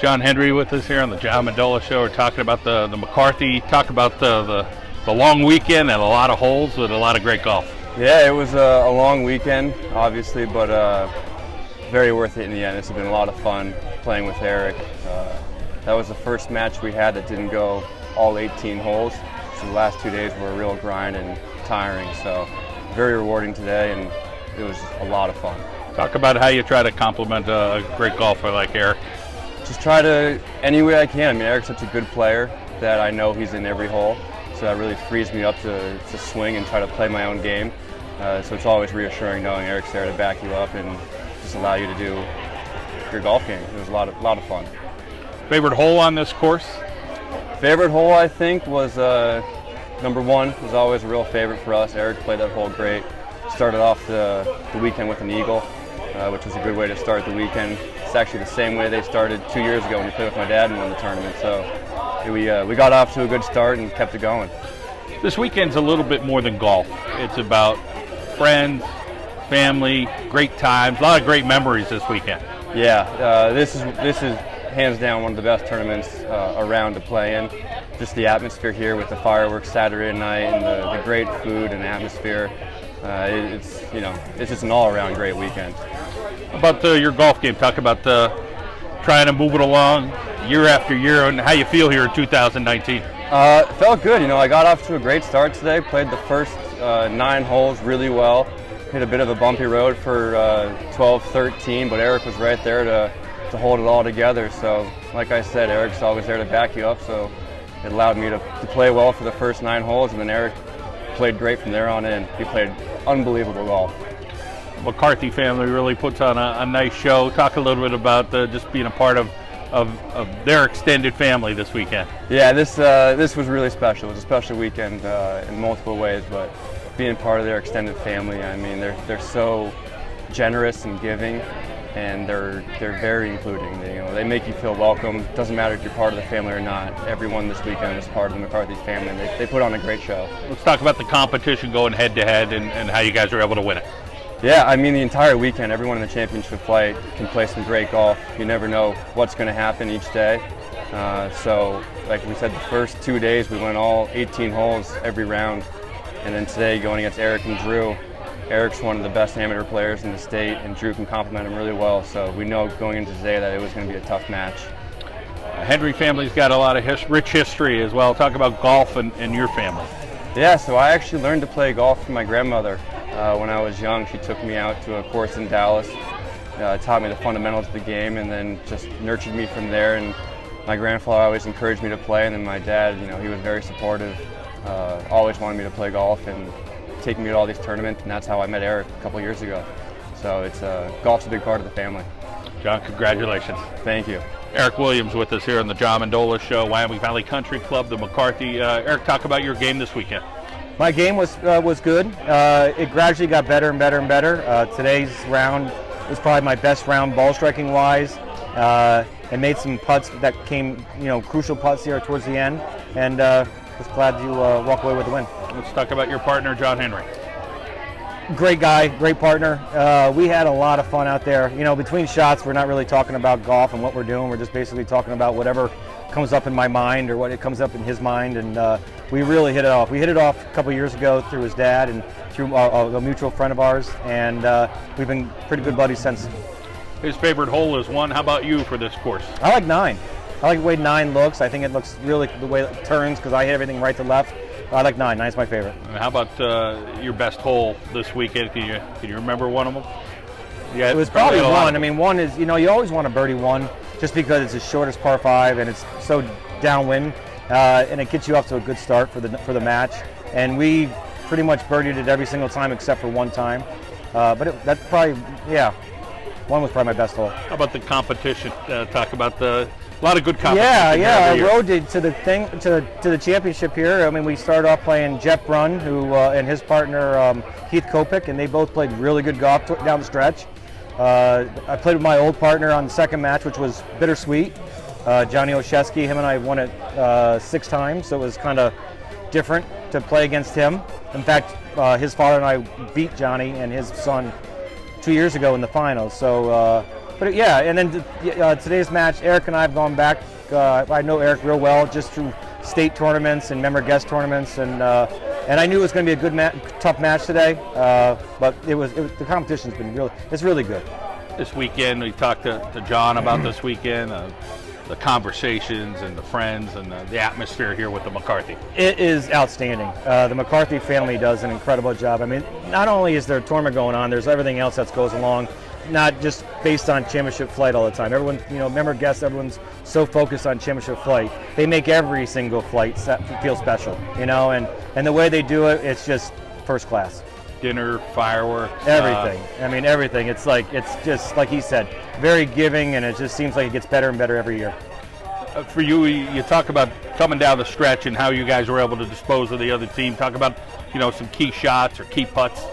John Henry with us here on the John Mendola Show. We're talking about the McCarthy, talk about the long weekend and a lot of holes with a lot of great golf. Yeah, it was a long weekend, obviously, but very worth it in the end. It's been a lot of fun playing with Eric. That was the first match we had that didn't go all 18 holes. So the last 2 days were a real grind and tiring. So very rewarding today, and it was a lot of fun. Talk about how you try to compliment a great golfer like Eric. Just try to, any way I can. I mean, Eric's such a good player that I know he's in every hole. So that really frees me up to swing and try to play my own game. So it's always reassuring knowing Eric's there to back you up and just allow you to do your golf game. It was a lot of fun. Favorite hole on this course? Favorite hole, I think, was number 1. It was always a real favorite for us. Eric played that hole great. Started off the weekend with an eagle, which was a good way to start the weekend. It's actually the same way they started 2 years ago when we played with my dad and won the tournament. So we got off to a good start and kept it going. This weekend's a little bit more than golf. It's about friends, family, great times, a lot of great memories this weekend. Yeah, this is hands down one of the best tournaments around to play in. Just the atmosphere here with the fireworks Saturday night and the great food and atmosphere. It's just an all-around great weekend. About your golf game, talk about trying to move it along year after year and how you feel here in 2019. It felt good. I got off to a great start today. Played the first 9 holes really well. Hit a bit of a bumpy road for 12, 13, but Eric was right there to hold it all together. So, like I said, Eric's always there to back you up. So it allowed me to play well for the first 9 holes, and then Eric played great from there on in. He played unbelievable golf. McCarthy family really puts on a nice show. Talk a little bit about just being a part of their extended family this weekend. Yeah, this was really special. It was a special weekend in multiple ways, but being part of their extended family, I mean, they're so generous and giving, and they're very including. They make you feel welcome. Doesn't matter if you're part of the family or not. Everyone this weekend is part of the McCarthy family, and they put on a great show. Let's talk about the competition going head-to-head and how you guys were able to win it. Yeah, I mean, the entire weekend, everyone in the championship flight can play some great golf. You never know what's going to happen each day. So, like we said, the first 2 days we went all 18 holes every round. And then today, going against Eric and Drew, Eric's one of the best amateur players in the state, and Drew can complement him really well. So we know going into today that it was going to be a tough match. Henry family's got a lot of rich history as well. Talk about golf and your family. Yeah, so I actually learned to play golf from my grandmother. When I was young, she took me out to a course in Dallas, taught me the fundamentals of the game, and then just nurtured me from there. And my grandfather always encouraged me to play, and then my dad, he was very supportive, always wanted me to play golf and taking me to all these tournaments, and that's how I met Eric a couple years ago. So golf's a big part of the family. John, congratulations. Thank you. Eric Williams with us here on the John Mendola Show, Wyoming Valley Country Club, the McCarthy. Eric, talk about your game this weekend. My game was good. It gradually got better and better and better. Today's round was probably my best round ball striking wise. I made some putts that came, crucial putts here towards the end, and was glad to walk away with the win. Let's talk about your partner, John Henry. Great guy, great partner. We had a lot of fun out there. Between shots, we're not really talking about golf and what we're doing. We're just basically talking about whatever comes up in my mind or what it comes up in his mind, and we really hit it off. We hit it off a couple years ago through his dad and through a mutual friend of ours, and we've been pretty good buddies since. His favorite hole is 1. How about you for this course? I like 9. I like the way 9 looks. I think it looks really the way it turns because I hit everything right to left. I like 9. 9's my favorite. And how about your best hole this weekend? Can you remember one of them? Yeah, it was probably 1. I mean, 1 is, you always want to birdie 1 just because it's the shortest par 5 and it's so downwind, and it gets you off to a good start for the match. And we pretty much birdied it every single time except for one time. But that's probably, 1 was probably my best hole. How about the competition? Talk about a lot of good competition. I rode to the championship here. I mean, we started off playing Jeff Brunn, who and his partner Keith Kopik, and they both played really good golf down the stretch. I played with my old partner on the second match, which was bittersweet. Johnny Oshesky, him and I won it 6 times, so it was kind of different to play against him. In fact, his father and I beat Johnny and his son 2 years ago in the finals. So But yeah, and then today's match, Eric and I have gone back. I know Eric real well just through state tournaments and member guest tournaments, and I knew it was going to be a good tough match today. But the competition's been really good. This weekend, we talked to John about this weekend, the conversations and the friends and the atmosphere here with the McCarthy. It is outstanding. The McCarthy family does an incredible job. I mean, not only is there a tournament going on, there's everything else that goes along, not just based on championship flight all the time. Everyone, member guests, everyone's so focused on championship flight. They make every single flight feel special, and the way they do it, it's just first class. Dinner, fireworks, everything. I mean, everything. It's just like he said, very giving, and it just seems like it gets better and better every year. For you, you talk about coming down the stretch and how you guys were able to dispose of the other team. Talk about, some key shots or key putts.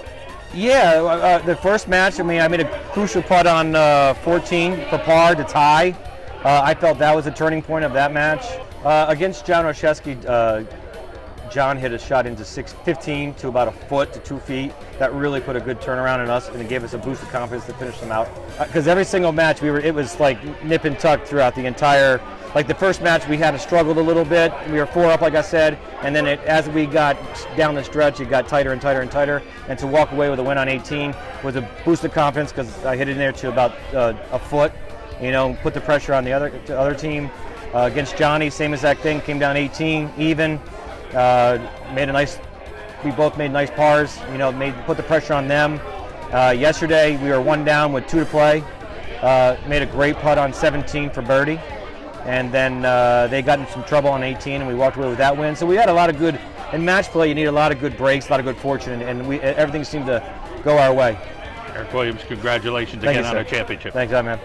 Yeah, the first match, I made a crucial putt on 14 for par to tie. I felt that was a turning point of that match. Against John Olszewski, John hit a shot into 15 to about a foot to 2 feet. That really put a good turnaround on us, and it gave us a boost of confidence to finish them out. Because every single match, it was like nip and tuck throughout the entire. Like the first match, we had struggled a little bit. We were 4 up, like I said, and then as we got down the stretch, it got tighter and tighter and tighter. And to walk away with a win on 18 was a boost of confidence because I hit it in there to about a foot. Put the pressure on the other team. Against Johnny, same exact thing. Came down 18 even. We both made nice pars. Put the pressure on them. Yesterday we were 1 down with 2 to play. Made a great putt on 17 for birdie, and then they got in some trouble on 18, and we walked away with that win. So we had a lot of good. In match play, you need a lot of good breaks, a lot of good fortune, and everything seemed to go our way. Eric Williams, congratulations Thank again you, on sir. a championship. Thanks, man.